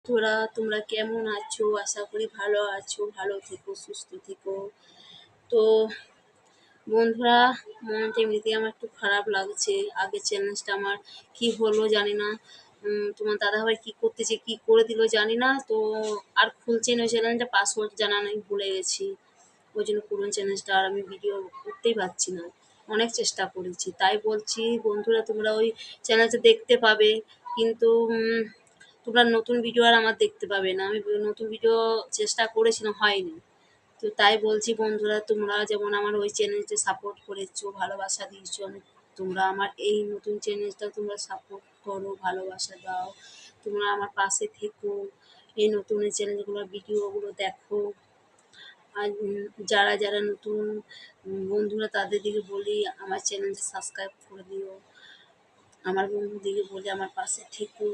তোমরা কেমন আছো? আশা করি ভালো আছো, ভালো থেকো, সুস্থ থেকো। তো বন্ধুরা, মনটা এমনিতেই আমার একটু খারাপ লাগছে। আগের চ্যালেঞ্জটা আমার কি হলো জানি না। তোমার দাদাভাই কি করতেছে, কি করে দিল জানি না। তো আর খুলছে না ওই চ্যানেলটা, পাসওয়ার্ড জানা নাই, ভুলে গেছি। ওই জন্য পুরনো চ্যালেঞ্জটা আর আমি ভিডিও করতেই পারছি না। অনেক চেষ্টা করেছি, তাই বলছি বন্ধুরা, তোমরা ওই চ্যানেলটা দেখতে পাবে, কিন্তু তোমরা নতুন ভিডিও আর আমার দেখতে পাবে না। আমি নতুন ভিডিও চেষ্টা করেছিলাম, হয়নি। তো তাই বলছি বন্ধুরা, তোমরা যেমন আমার ওই চ্যানেলটা সাপোর্ট করেছো, ভালোবাসা দিয়েছো, আমি তোমরা আমার এই নতুন চ্যানেলটা তোমরা সাপোর্ট করো, ভালোবাসা দাও, তোমরা আমার পাশে থেকো, এই নতুন এই চ্যানেলগুলো ভিডিওগুলো দেখো। আর যারা যারা নতুন বন্ধুরা, তাদের দিকে বলি আমার চ্যানেলটা সাবস্ক্রাইব করে দিও, আমার বন্ধুদিকে বলি আমার পাশে থেকো।